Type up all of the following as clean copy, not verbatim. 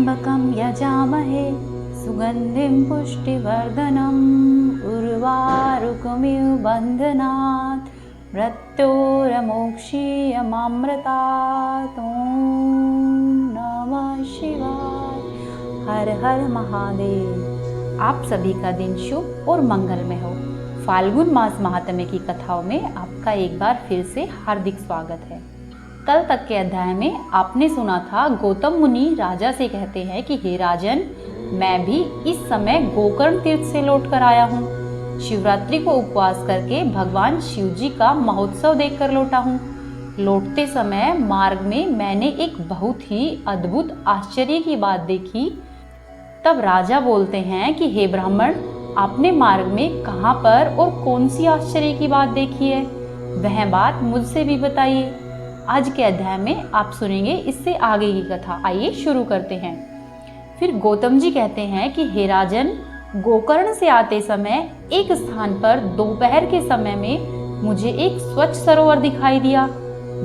त्र्यम्बकं यजामहे सुगन्धिं पुष्टिवर्धनम् उर्वारुकमिव बन्धनात् मृत्योर्मोक्षीयमामृतात्। ॐ नमः शिवाय। हर हर महादेव। आप सभी का दिन शुभ और मंगलमय हो। फाल्गुन मास महात्म्य की कथाओं में आपका एक बार फिर से हार्दिक स्वागत है। कल तक के अध्याय में आपने सुना था गौतम मुनि राजा से कहते हैं कि हे राजन, मैं भी इस समय गोकर्ण तीर्थ से लौट कर आया हूँ। शिवरात्रि को उपवास करके भगवान शिव जी का महोत्सव देखकर लौटा हूँ। लौटते समय मार्ग में मैंने एक बहुत ही अद्भुत आश्चर्य की बात देखी। तब राजा बोलते हैं कि हे ब्राह्मण, आपने मार्ग में कहाँ पर और कौन सी आश्चर्य की बात देखी है, वह बात मुझसे भी बताइए। आज के अध्याय में आप सुनेंगे इससे आगे की कथा। आइए शुरू करते हैं। फिर गौतम जी कहते हैं कि हे राजन, गोकर्ण से आते समय एक स्थान पर दोपहर के समय में मुझे एक स्वच्छ सरोवर दिखाई दिया।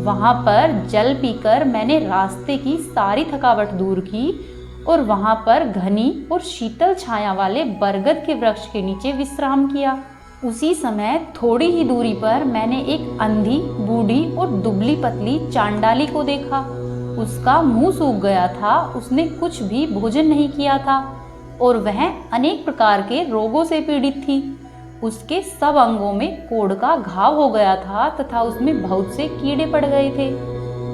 वहां पर जल पीकर मैंने रास्ते की सारी थकावट दूर की और वहां पर घनी और शीतल छाया वाले बरगद के वृक्ष के नीचे विश्राम किया। उसी समय थोड़ी ही दूरी पर मैंने एक अंधी, बूढ़ी और दुबली पतली चांडाली को देखा। उसका मुंह सूख गया था, उसने कुछ भी भोजन नहीं किया था और वह अनेक प्रकार के रोगों से पीड़ित थी। उसके सब अंगों में कोढ़ का घाव हो गया था तथा उसमें बहुत से कीड़े पड़ गए थे।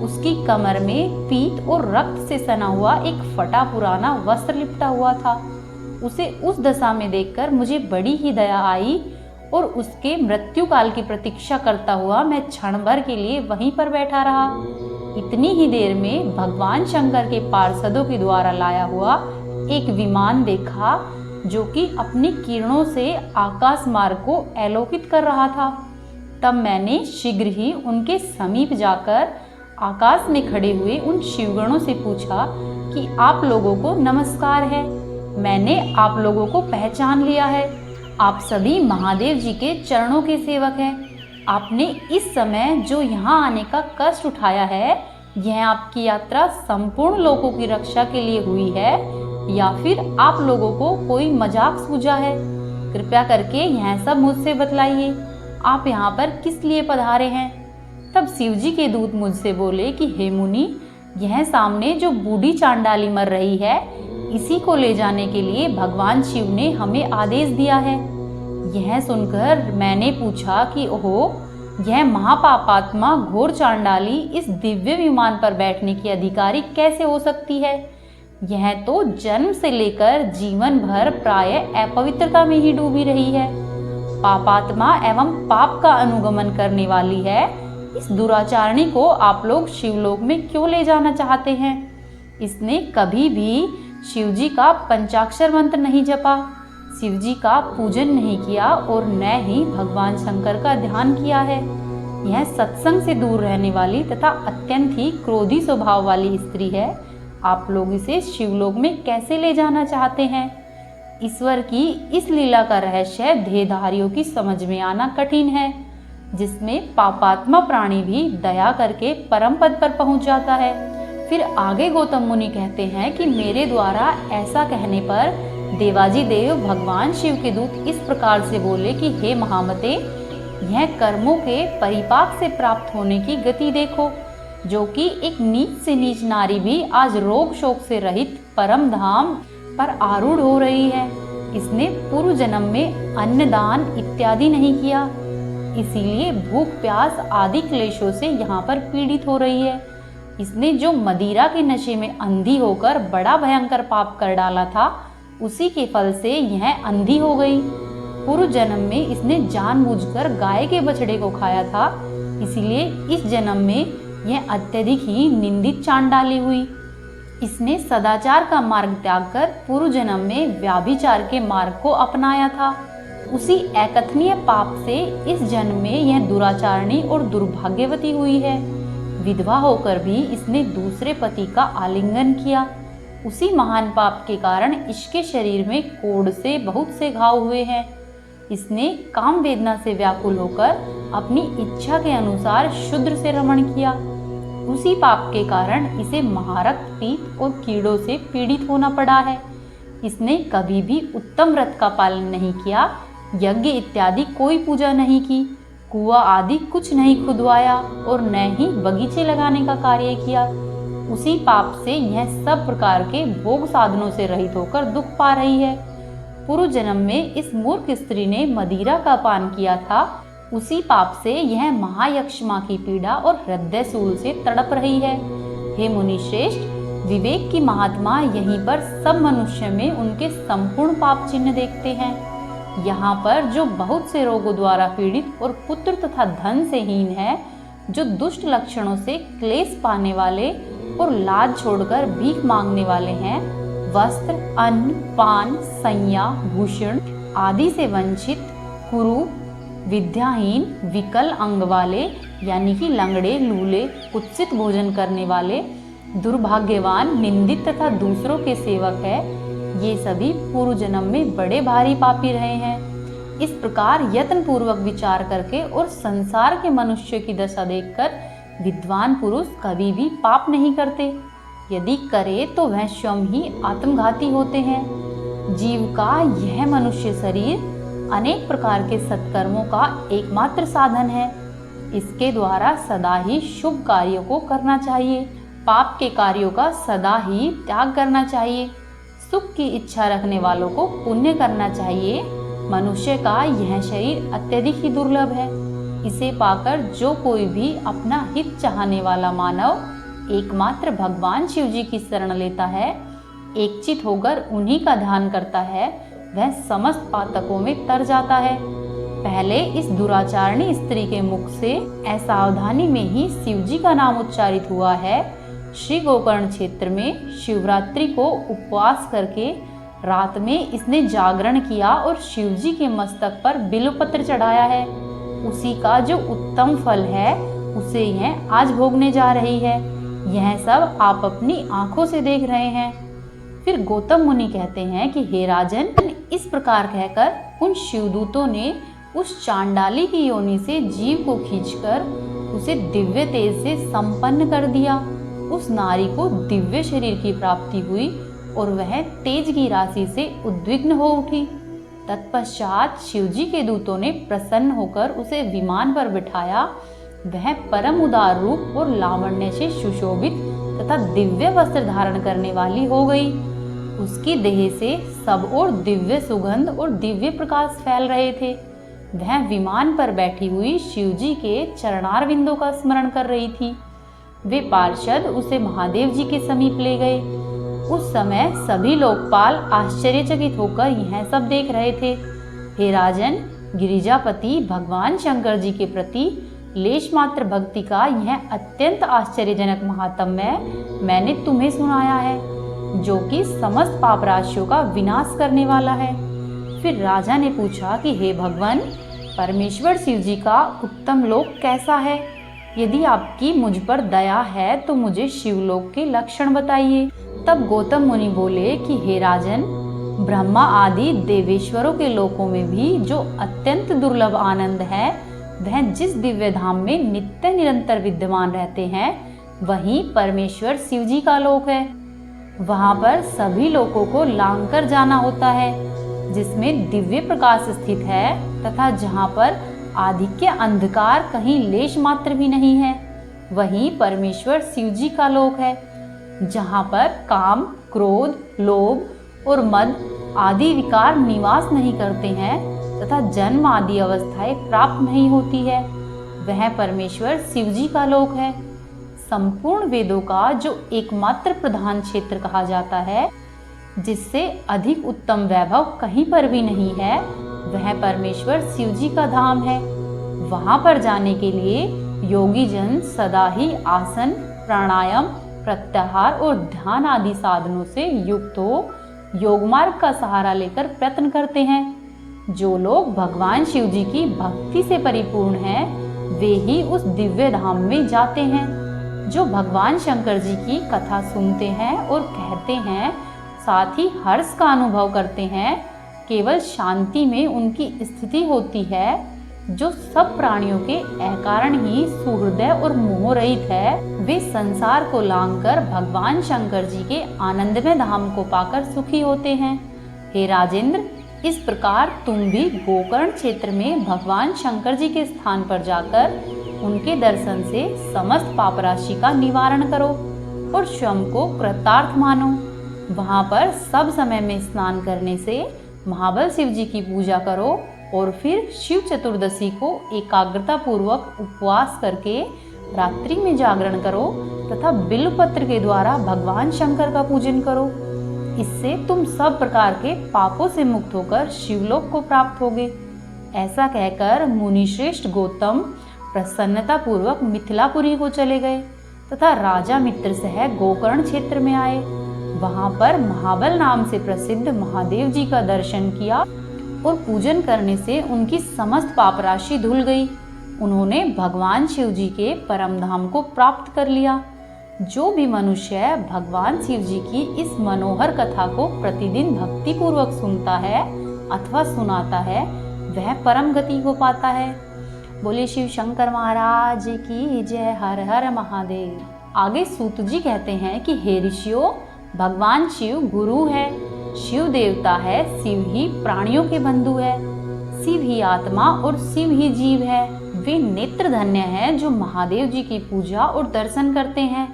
उसकी कमर में पीत और रक्त से सना हुआ एक फटा पुराना वस्त्र लिपटा हुआ था। उसे उस दशा में देखकर मुझे बड़ी ही दया आई और उसके मृत्यु काल की प्रतीक्षा करता हुआ मैं क्षण भर के लिए वहीं पर बैठा रहा। इतनी ही देर में भगवान शंकर के पार्षदों के द्वारा लाया हुआ एक विमान देखा, जो कि अपनी किरणों से आकाश मार्ग को अलोकित कर रहा था। तब मैंने शीघ्र ही उनके समीप जाकर आकाश में खड़े हुए उन शिवगणों से पूछा कि आप लोगों को नमस्कार है। मैंने आप लोगों को पहचान लिया है। आप सभी महादेव जी के चरणों के सेवक हैं। आपने इस समय जो यहाँ आने का कष्ट उठाया है, यह आपकी यात्रा संपूर्ण लोगों की रक्षा के लिए हुई है या फिर आप लोगों को कोई मजाक सूझा है? कृपया करके यह सब मुझसे बतलाइए। आप यहाँ पर किस लिए पधारे हैं? तब शिव जी के दूत मुझसे बोले कि हे मुनि, यह सामने जो बूढ़ी चांडाली मर रही है, इसी को ले जाने के लिए भगवान शिव ने हमें आदेश दिया है। यह सुनकर मैंने पूछा कि ओहो, यह महापापात्मा घोर चांडाली इस दिव्य विमान पर बैठने की अधिकारी कैसे हो सकती है? यह तो जन्म से लेकर जीवन भर प्रायः अपवित्रता में ही डूबी रही है। पापात्मा एवं पाप का अनुगमन करने वाली है। इस दुराचारणी को आप लोग शिवलोक में क्यों ले जाना चाहते हैं? इसने कभी भी शिवजी का पंचाक्षर मंत्र नहीं जपा, शिवजी का पूजन नहीं किया और न ही भगवान शंकर का ध्यान किया है। यह सत्संग से दूर रहने वाली तथा अत्यंत ही क्रोधी स्वभाव वाली स्त्री है। आप लोग इसे शिवलोक में कैसे ले जाना चाहते हैं? ईश्वर की इस लीला का रहस्य देहधारियों की समझ में आना कठिन है, जिसमें पापात्मा प्राणी भी दया करके परम पद पर पहुंच जाता है। फिर आगे गौतम मुनि कहते हैं कि मेरे द्वारा ऐसा कहने पर देवाजी देव भगवान शिव के दूत इस प्रकार से बोले कि हे महामते, यह कर्मों के परिपाक से प्राप्त होने की गति देखो, जो कि एक नीच से नीच नारी भी आज रोग शोक से रहित परम धाम पर आरूढ़ हो रही है। इसने पूर्व जन्म में अन्न दान इत्यादि नहीं किया, इसीलिए भूख प्यास आदि क्लेशों से यहाँ पर पीड़ित हो रही है। इसने जो मदिरा के नशे में अंधी होकर बड़ा भयंकर पाप कर डाला था, उसी के फल से यह अंधी हो गई। पूर्व जन्म में इसने जानबूझकर गाय के बछड़े को खाया था, इसीलिए इस जन्म में यह अत्यधिक ही निंदित चांडाली हुई। इसने सदाचार का मार्ग त्याग कर पूर्व जन्म में व्याभिचार के मार्ग को अपनाया था। उसी अकथनीय पाप से इस जन्म में यह दुराचारणी और दुर्भाग्यवती हुई है। विधवा होकर भी इसने दूसरे पति का आलिंगन किया। उसी महान पाप के कारण इसके शरीर में कोढ़ से बहुत से घाव हुए हैं। इसने काम वेदना से व्याकुल होकर अपनी इच्छा के अनुसार शूद्र से रमण किया। उसी पाप के कारण इसे महारक्त पीत और कीड़ों से पीड़ित होना पड़ा है। इसने कभी भी उत्तम व्रत का पालन नहीं किया, यज्ञ इत्यादि कोई पूजा नहीं की, कुआं आदि कुछ नहीं खुदवाया और न ही बगीचे लगाने का कार्य किया। उसी पाप से यह सब प्रकार के भोग साधनों से रहित होकर दुख पा रही है। पूर्व जन्म में इस मूर्ख स्त्री ने मदिरा का पान किया था, उसी पाप से यह महायक्षमा की पीड़ा और हृदय सूल से तड़प रही है। हे मुनि श्रेष्ठ, विवेक की महात्मा यहीं पर सब मनुष्य में उनके संपूर्ण पाप चिन्ह देखते हैं। यहाँ पर जो बहुत से रोगों द्वारा पीड़ित और पुत्र तथा धन से हीन है, जो दुष्ट लक्षणों से क्लेश पाने वाले और लाज छोड़कर भीख मांगने वाले हैं, वस्त्र, अन्न, पान, संज्ञा, भूषण आदि से वंचित, कुरूप, विद्याहीन, विकल अंग वाले यानी कि लंगड़े, लूले, कुत्सित भोजन करने वाले, दुर्भाग्यवान, निंदित तथा दूसरों के सेवक है, ये सभी पूर्व जन्म में बड़े भारी पापी रहे हैं। इस प्रकार यत्न पूर्वक विचार करके और संसार के मनुष्य की दशा देखकर विद्वान पुरुष कभी भी पाप नहीं करते। यदि करे तो वह स्वयं ही आत्मघाती होते हैं। जीव का यह मनुष्य शरीर अनेक प्रकार के सत्कर्मों का एकमात्र साधन है। इसके द्वारा सदा ही शुभ कार्यों को करना चाहिए, पाप के कार्यों का सदा ही त्याग करना चाहिए। सुख की इच्छा रखने वालों को पुण्य करना चाहिए। मनुष्य का यह शरीर अत्यधिक ही दुर्लभ है। इसे पाकर जो कोई भी अपना हित चाहने वाला मानव एकमात्र भगवान शिव जी की शरण लेता है, एकचित होकर उन्हीं का ध्यान करता है, वह समस्त पातकों में तर जाता है। पहले इस दुराचारणी स्त्री के मुख से असावधानी में ही शिवजी का नाम उच्चारित हुआ है। श्री गोकर्ण क्षेत्र में शिवरात्रि को उपवास करके रात में इसने जागरण किया और शिवजी के मस्तक पर बिल्वपत्र चढ़ाया है। उसी का जो उत्तम फल है उसे यह आज भोगने जा रही है। यह सब आप अपनी आंखों से देख रहे हैं। फिर गौतम मुनि कहते हैं कि हे राजन, इस प्रकार कहकर उन शिवदूतों ने उस चांडाली की योनि से जीव को खींचकर उसे दिव्य तेज से संपन्न कर दिया। उस नारी को दिव्य शरीर की प्राप्ति हुई और वह तेज की राशि से उद्विग्न हो उठी। तत्पश्चात शिवजी के दूतों ने प्रसन्न होकर उसे विमान पर बिठाया। वह परम उदार रूप और लावण्य से सुशोभित तथा दिव्य वस्त्र धारण करने वाली हो गई। उसकी देह से सब ओर दिव्य सुगंध और दिव्य प्रकाश फैल रहे थे। वह विमान पर बैठी हुई शिवजी के चरणार बिंदों का स्मरण कर रही थी। वे पार्षद उसे महादेव जी के समीप ले गए। उस समय सभी लोकपाल आश्चर्यचकित होकर यह सब देख रहे थे। हे राजन, गिरिजापति भगवान शंकर जी के प्रति लेश मात्र भक्ति का यह अत्यंत आश्चर्यजनक महात्म्य मैंने तुम्हें सुनाया है, जो कि समस्त पाप राशियों का विनाश करने वाला है। फिर राजा ने पूछा कि हे भगवान, परमेश्वर शिव जी का उत्तम लोक कैसा है? यदि आपकी मुझ पर दया है तो मुझे शिवलोक के लक्षण बताइए। तब गौतम मुनि बोले कि हे राजन, ब्रह्मा आदि देवेश्वरों के लोकों में भी जो अत्यंत दुर्लभ आनंद है, वह जिस दिव्य धाम में नित्य निरंतर विद्यमान रहते हैं, वही परमेश्वर शिव जी का लोक है। वहां पर सभी लोगों को लांग कर जाना होता है, जिसमें दिव्य प्रकाश स्थित है तथा जहां पर आधिक्य अंधकार कहीं लेश मात्र भी नहीं है, वही परमेश्वर शिव जी का लोक है। जहां पर काम, क्रोध, लोभ और मद आदि विकार निवास नहीं करते हैं तथा जन्म आदि अवस्थाएं प्राप्त नहीं होती है, वह परमेश्वर शिव जी का लोक है। संपूर्ण वेदों का जो एकमात्र प्रधान क्षेत्र कहा जाता है, जिससे अधिक उत्तम वैभव कहीं पर भी नहीं है, वह परमेश्वर शिव जी का धाम है। वहां पर जाने के लिए योगी जन सदा ही आसन, प्राणायाम, प्रत्याहार और ध्यान आदि साधनों से युक्त हो योग मार्ग का सहारा लेकर प्रयत्न करते हैं। जो लोग भगवान शिव जी की भक्ति से परिपूर्ण हैं, वे ही उस दिव्य धाम में जाते हैं। जो भगवान शंकर जी की कथा सुनते हैं और कहते हैं, साथ ही हर्ष का अनुभव करते हैं, केवल शांति में उनकी स्थिति होती है, जो सब प्राणियों के अकारण ही सुहृदय और मोहरहित है, वे संसार को लांघकर भगवान शंकर जी के आनंदमय धाम को पाकर सुखी होते हैं। हे राजेंद्र, इस प्रकार तुम भी गोकर्ण क्षेत्र में भगवान शंकर जी के स्थान पर जाकर उनके दर्शन से समस्त पाप राशि का निवारण करो और स्वयं को कृतार्थ मानो। वहां पर सब समय में स्नान करने से महाबल शिव जी की पूजा करो और फिर शिव चतुर्दशी को एकाग्रता पूर्वक उपवास करके रात्रि में जागरण करो तथा बिल्वपत्र के द्वारा भगवान शंकर का पूजन करो। इससे तुम सब प्रकार के पापों से मुक्त होकर शिवलोक को प्राप्त होगे। ऐसा कहकर मुनिश्रेष्ठ गौतम प्रसन्नता पूर्वक मिथिलापुरी को चले गए तथा राजा मित्र सह गोकर्ण क्षेत्र में आए। वहां पर महाबल नाम से प्रसिद्ध महादेव जी का दर्शन किया और पूजन करने से उनकी समस्त पाप राशि धुल गई। उन्होंने भगवान शिव जी के परम धाम को प्राप्त कर लिया। जो भी मनुष्य भगवान शिव जी की इस मनोहर कथा को प्रतिदिन भक्ति पूर्वक सुनता है अथवा सुनाता है, वह परम गति को पाता है। बोले शिव शंकर महाराज की जय। हर हर महादेव। आगे सूत जी कहते हैं कि हे ऋषियों, भगवान शिव गुरु है, शिव देवता है, शिव ही प्राणियों के बंधु है, शिव ही आत्मा और शिव ही जीव है। वे नेत्र धन्य हैं जो महादेव जी की पूजा और दर्शन करते हैं।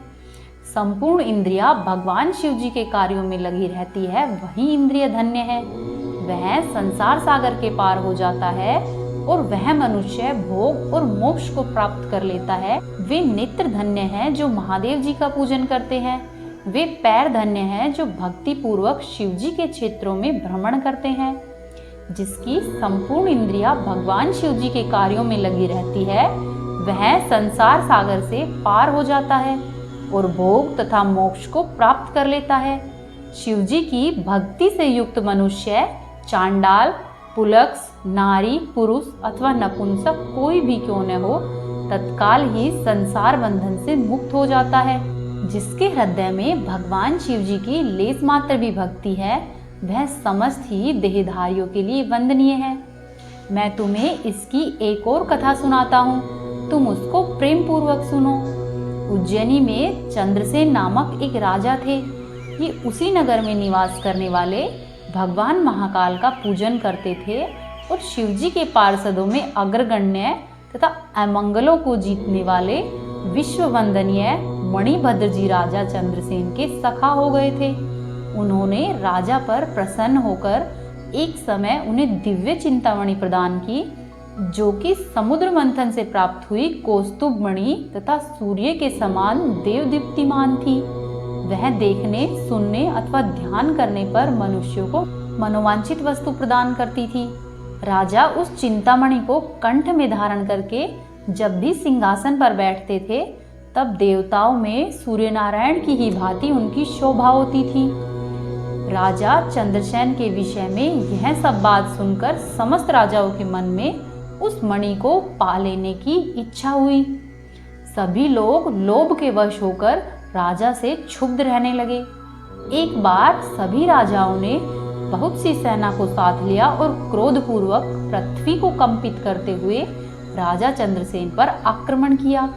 संपूर्ण इंद्रिया भगवान शिव जी के कार्यों में लगी रहती है, वही इंद्रिय धन्य है। वह संसार सागर के पार हो जाता है और वह मनुष्य भोग और मोक्ष को प्राप्त कर लेता है। वे नेत्र धन्य हैं जो महादेव जी का पूजन करते हैं। वे पैर धन्य हैं जो भक्ति पूर्वक शिव जी के क्षेत्रों में भ्रमण करते हैं। जिसकी संपूर्ण इंद्रिया भगवान शिव जी के कार्यों में लगी रहती है, वह संसार सागर से पार हो जाता है और भोग तथा मोक्ष को प्राप्त कर लेता है। शिव जी की भक्ति से युक्त मनुष्य चांडाल, पुलक्ष, नारी, पुरुष अथवा नपुंसक कोई भी क्यों न हो, तत्काल ही संसार बंधन से मुक्त हो जाता है। जिसके हृदय में भगवान शिव जी की लेस मात्र भी भक्ति है, वह समस्त ही देहधारियों के लिए वंदनीय है। मैं तुम्हें इसकी एक और कथा सुनाता हूँ, तुम उसको प्रेम पूर्वक सुनो। उज्जैनी में चंद्रसेन नामक एक राजा थे। ये उसी नगर में निवास करने वाले भगवान महाकाल का पूजन करते थे और शिव जी के पार्षदों में अग्रगण्य तथा अमंगलों को जीतने वाले विश्व वंदनीय मणिभद्र जी राजा चंद्रसेन के सखा हो गए थे। उन्होंने राजा पर प्रसन्न होकर एक समय उन्हें दिव्य चिंतामणि प्रदान की, जो कि समुद्र मंथन से प्राप्त हुई कौस्तुभ मणि तथा सूर्य के समान देवदीप्तिमान थी। वह देखने, सुनने अथवा ध्यान करने पर मनुष्यों को मनोवांछित वस्तु प्रदान करती थी। राजा उस चिंतामणि को कंठ में धारण करके जब भी सिंहासन पर बैठते थे, तब देवताओं में सूर्य नारायण की ही भांति उनकी शोभा होती थी। राजा चंद्रसेन के विषय में यह सब बात सुनकर समस्त राजाओं के मन में उस मणि को पा लेने की इच्छा हुई। सभी लोग लोभ के वश होकर राजा से क्षुब्ध रहने लगे। एक बार सभी राजाओं ने बहुत सी सेना को साथ लिया और क्रोधपूर्वक पृथ्वी को कंपित करते हुए राजा चंद्रसेन पर आक्रमण किया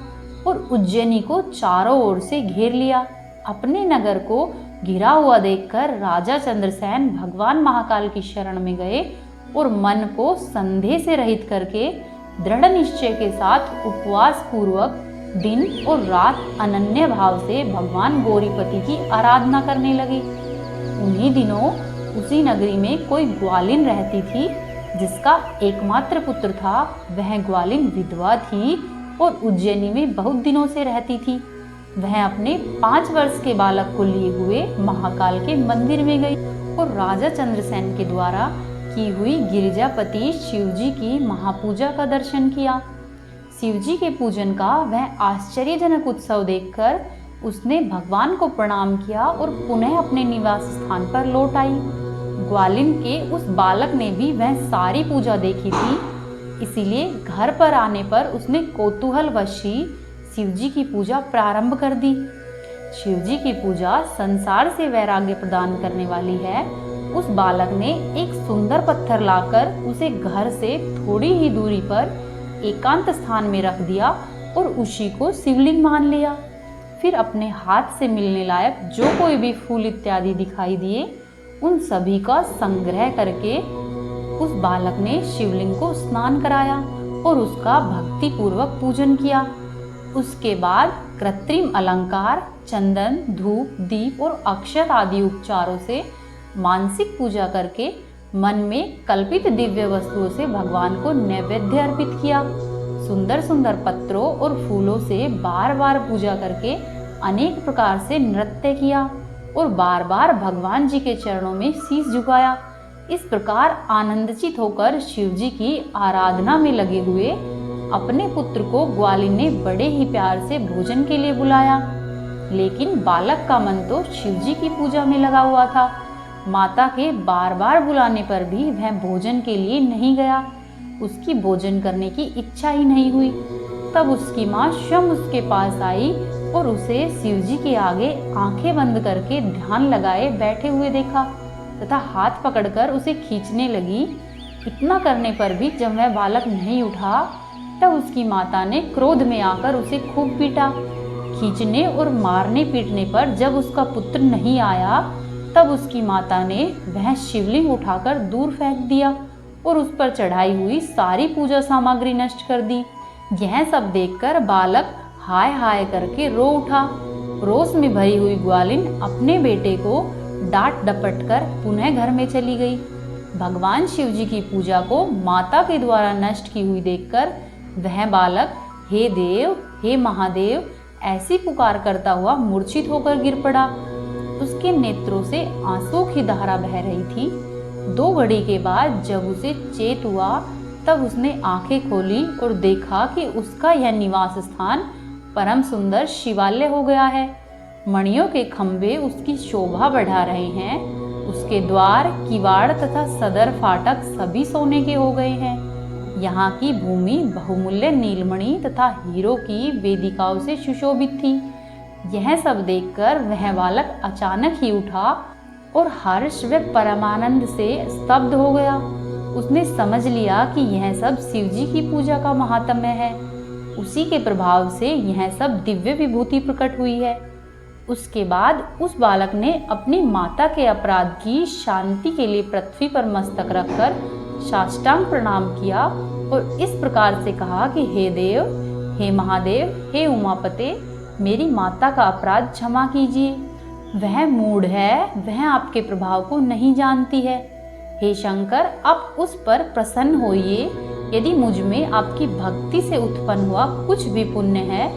और उज्जैनी को चारों ओर से घेर लिया। अपने नगर को घिरा हुआ देखकर राजा चंद्रसेन भगवान महाकाल की शरण में गए और मन को संदेह से रहित करके दृढ़ निश्चय के साथ उपवास पूर्वक दिन और रात अनन्य भाव से भगवान गौरीपति की आराधना करने लगे। उन्हीं दिनों उसी नगरी में कोई ग्वालिन रहती थी, जिसका एकमात्र पुत्र था। वह ग्वालिन विधवा थी और उज्जैनी में बहुत दिनों से रहती थी। वह अपने 5 वर्ष के बालक को लिए हुए महाकाल के मंदिर में गई और राजा चंद्रसेन के द्वारा की हुई गिरिजापति शिवजी की महापूजा का दर्शन किया। शिवजी के पूजन का वह आश्चर्यजनक उत्सव देखकर उसने भगवान को प्रणाम किया और पुनः अपने निवास स्थान पर लौट आई। ग्वालिन के उस बालक ने भी वह सारी पूजा देखी थी, इसीलिए घर पर आने पर उसने कौतूहलवश ही शिवजी की पूजा प्रारंभ कर दी। शिवजी की पूजा संसार से वैराग्य प्रदान करने वाली है उस बालक ने एक सुंदर पत्थर लाकर उसे घर से थोड़ी ही दूरी पर एकांत स्थान में रख दिया और उसी को शिवलिंग मान लिया। फिर अपने हाथ से मिलने लायक जो कोई भी फूल इत्यादि दिखाई दिए उन सभी का संग्रह करके उस बालक ने शिवलिंग को स्नान कराया और उसका भक्ति पूर्वक पूजन किया। उसके बाद कृत्रिम अलंकार, चंदन, धूप, दीप और अक्षत आदि उपचारों से मानसिक पूजा करके मन में कल्पित दिव्य वस्तुओं से भगवान को नैवेद्य अर्पित किया। सुंदर सुंदर पत्रों और फूलों से बार बार पूजा करके अनेक प्रकार से नृत्य किया और बार बार भगवान जी के चरणों में शीश झुकाया। इस प्रकार आनंदचित होकर शिव जी की आराधना में लगे हुए अपने पुत्र को ग्वालिन ने बड़े ही प्यार से भोजन के लिए बुलाया। लेकिन बालक का मन तो शिव जी की पूजा में लगा हुआ था। माता के बार बार बुलाने पर भी वह भोजन के लिए नहीं गया। उसकी भोजन करने की इच्छा ही नहीं हुई। तब उसकी माँ स्वयं उसके पास आई और उसे शिव जी के आगे आंखें बंद करके ध्यान लगाए बैठे हुए देखा तथा हाथ पकड़कर उसे खींचने लगी। इतना करने पर भी जब वह बालक नहीं उठा तब उसकी माता ने क्रोध में आकर उसे खूब पीटा। खींचने और मारने पीटने पर जब उसका पुत्र नहीं आया तब उसकी माता ने वह शिवलिंग उठाकर दूर फेंक दिया और उस पर चढ़ाई हुई सारी पूजा सामग्री नष्ट कर दी। यह सब देखकर बालक हाय हाय करके रो उठा। रोष में भरी हुई ग्वालिन अपने बेटे को डांट डपट कर पुनः घर में चली गई। भगवान शिव जी की पूजा को माता के द्वारा नष्ट की हुई देखकर वह बालक हे देव, हे महादेव ऐसी पुकार करता हुआ मूर्छित होकर गिर पड़ा। उसके नेत्रों से आंसुओं की धारा बह रही थी। 2 घड़ी के बाद जब उसे चेत हुआ तब उसने आंखें खोली और देखा कि उसका यह निवास स्थान परम सुंदर शिवालय हो गया है। मणियों के खंभे उसकी शोभा बढ़ा रहे हैं। उसके द्वार, किवाड़ तथा सदर फाटक सभी सोने के हो गए हैं। यहाँ की भूमि बहुमूल्य नीलमणि तथा हीरों की वेदिकाओं से सुशोभित थी। यह सब देखकर वह बालक अचानक ही उठा और हर्ष व परमानंद से स्तब्ध हो गया। उसने समझ लिया कि यह सब शिव जी की पूजा का महात्म्य है। उसी के प्रभाव से यह सब दिव्य विभूति प्रकट हुई है। उसके बाद उस बालक ने अपनी माता के अपराध की शांति के लिए पृथ्वी पर मस्तक रखकर साष्टांग प्रणाम किया और इस प्रकार से कहा कि हे देव, हे महादेव, हे उमापते, मेरी माता का अपराध क्षमा कीजिए। वह मूढ़ है, वह आपके प्रभाव को नहीं जानती है। हे शंकर, आप उस पर प्रसन्न होइए। यदि मुझ में आपकी भक्ति से उत्पन्न हुआ कुछ भी पुण्य है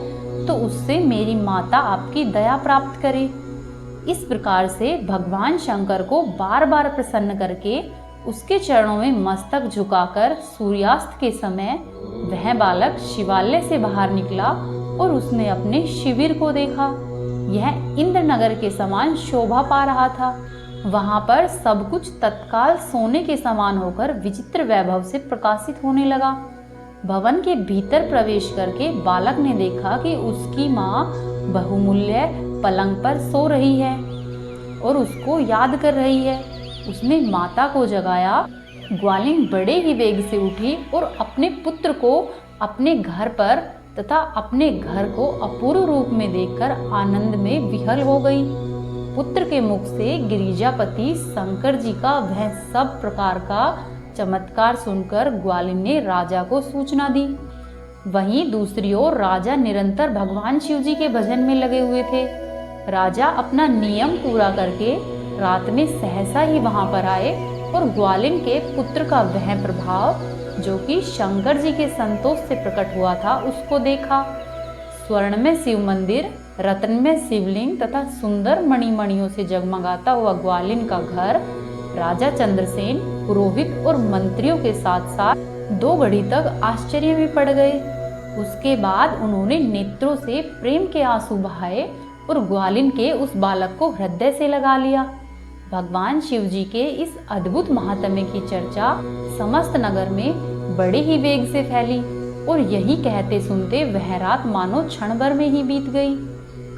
तो उससे मेरी माता आपकी दया प्राप्त करे। इस प्रकार से भगवान शंकर को बार बार प्रसन्न करके उसके चरणों में मस्तक झुकाकर सूर्यास्त के समय वह बालक शिवालय से बाहर निकला और उसने अपने शिविर को देखा। यह इंद्रनगर के समान शोभा पा रहा था। वहां पर सब कुछ तत्काल सोने के समान होकर विचित्र वैभव से प्रकाशित होने लगा। भवन के भीतर प्रवेश करके बालक ने देखा कि उसकी माँ बहुमूल्य पलंग पर सो रही है और उसको याद कर रही है। उसने माता को जगाया। ग्वालिन बड़े ही वेग से उठी और अपने पुत्र को अपने घर पर तथा अपने घर को अपूर्व रूप में देखकर आनंद में विह्वल हो गई। पुत्र के मुख से गिरिजापति शंकर जी का वह सब प्रकार का चमत्कार सुनकर ग्वालिन ने राजा को सूचना दी। वहीं दूसरी ओर राजा निरंतर भगवान शिव जी के भजन में लगे हुए थे। राजा अपना नियम पूरा करके रात में सहसा ही वहां पर आए और ग्वालिन के पुत्र का वह प्रभाव जो कि शंकर जी के संतोष से प्रकट हुआ था उसको देखा। स्वर्ण में शिव मंदिर, रत्न में शिवलिंग तथा सुंदर मणिमणियों से जगमगाता हुआ ग्वालिन का घर राजा चंद्रसेन, पुरोहित और मंत्रियों के साथ साथ 2 घड़ी तक आश्चर्य में पड़ गए। उसके बाद उन्होंने नेत्रों से प्रेम के आंसू बहाए और ग्वालिन के उस बालक को हृदय से लगा लिया। भगवान शिव जी के इस अद्भुत महात्म्य की चर्चा समस्त नगर में बड़े ही वेग से फैली और यही कहते सुनते वह रात मानो क्षण भर में ही बीत गई।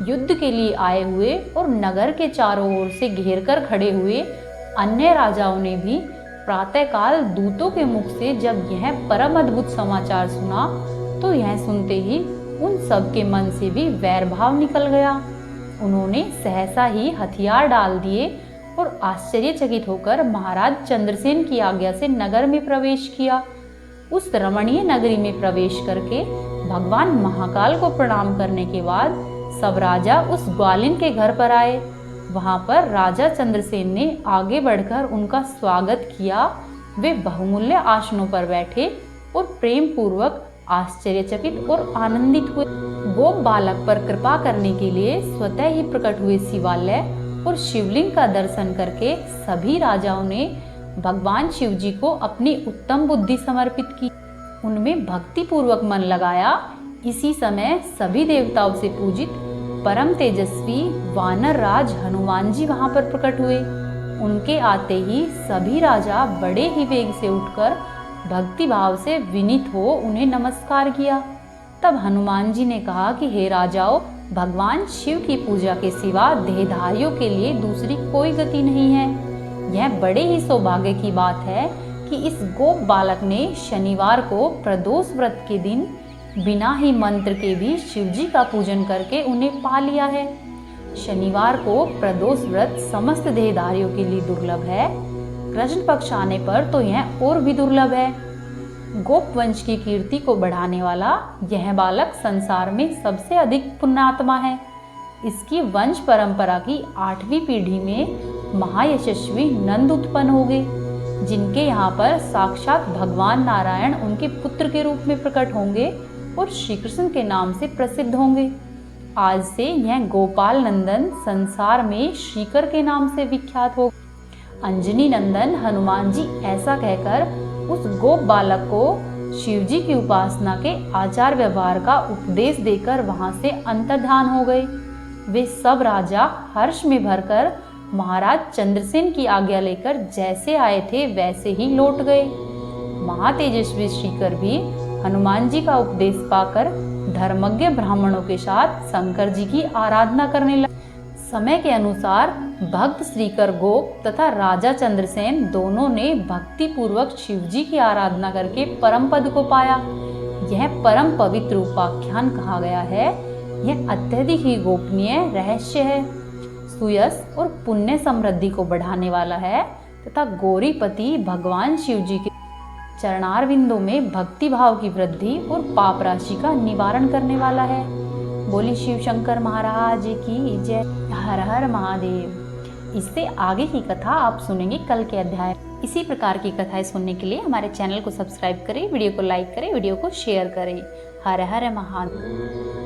युद्ध के लिए आए हुए और नगर के चारों ओर से घेर कर खड़े हुए अन्य राजाओं ने भी प्रातःकाल दूतों के मुख से जब यह परम अद्भुत समाचार सुना तो यह सुनते ही उन सब के मन से भी वैर भाव निकल गया। उन्होंने सहसा ही हथियार डाल दिए और आश्चर्यचकित होकर महाराज चंद्रसेन की आज्ञा से नगर में प्रवेश किया। उस रमणीय नगरी में प्रवेश करके भगवान महाकाल को प्रणाम करने के बाद सब राजा उस ग्वालिन के घर पर आए। वहां पर राजा चंद्रसेन ने आगे बढ़कर उनका स्वागत किया। वे बहुमूल्य आसनों पर बैठे और प्रेम पूर्वक आश्चर्यचकित और आनंदित हुए। गोप बालक पर कृपा करने के लिए स्वतः ही प्रकट हुए शिवालय और शिवलिंग का दर्शन करके सभी राजाओं ने भगवान शिव जी को अपनी उत्तम बुद्धि समर्पित की, उनमें भक्ति पूर्वक मन लगाया। इसी समय सभी देवताओं से पूजित परम तेजस्वी वानर राज हनुमान जी वहां पर प्रकट हुए। उनके आते ही सभी राजा बड़े ही वेग से उठकर भक्ति भाव से विनीत हो उन्हें नमस्कार किया। तब हनुमान जी ने कहा कि हे राजाओं, भगवान शिव की पूजा के सिवा देहधारियों के लिए दूसरी कोई गति नहीं है। यह बड़े ही सौभाग्य की बात है कि इस गोप बालक ने शनिवार को प्रदोष व्रत के दिन बिना ही मंत्र के भी शिव जी का पूजन करके उन्हें पा लिया है। शनिवार को प्रदोष व्रत समस्त देहधारियों के लिए दुर्लभ है। कृष्ण पक्ष आने पर तो यह और भी दुर्लभ है। गोप वंश की कीर्ति को बढ़ाने वाला यह बालक संसार में सबसे अधिक पुण्यात्मा है। इसकी वंश परंपरा की 8वीं पीढ़ी में महायशस्वी नंद उत्पन्न हो गए, जिनके यहाँ पर साक्षात भगवान नारायण उनके पुत्र के रूप में प्रकट होंगे और श्री कृष्ण के नाम से प्रसिद्ध होंगे। आज से यह गोपाल नंदन संसार में श्रीकर के नाम से विख्यात हो। अंजनी नंदन हनुमान जी ऐसा कहकर उस गोप बालक को शिव जी की उपासना के आचार व्यवहार का उपदेश देकर वहां से अंतर्धान हो गए। वे सब राजा हर्ष में भरकर महाराज चंद्रसेन की आज्ञा लेकर जैसे आए थे वैसे ही लौट गए। महातेजस्वी श्रीकर भी हनुमान जी का उपदेश पाकर धर्मज्ञ ब्राह्मणों के साथ शंकर जी की आराधना करने लगे। समय के अनुसार भक्त श्रीकर गोप तथा राजा चंद्रसेन दोनों ने भक्ति पूर्वक शिव जी की आराधना करके परम पद को पाया। यह परम पवित्र उपाख्यान कहा गया है। यह अत्यधिक ही गोपनीय रहस्य है, सुयश और पुण्य समृद्धि को बढ़ाने वाला है तथा गौरीपति भगवान शिव जी के चरणारविंदों में भक्ति भाव की वृद्धि और पाप राशि का निवारण करने वाला है। बोली शिव शंकर महाराज की जय। हर हर महादेव। इससे आगे की कथा आप सुनेंगे कल के अध्याय। इसी प्रकार की कथाएं सुनने के लिए हमारे चैनल को सब्सक्राइब करें, वीडियो को लाइक करें, वीडियो को शेयर करें। हर हर महादेव।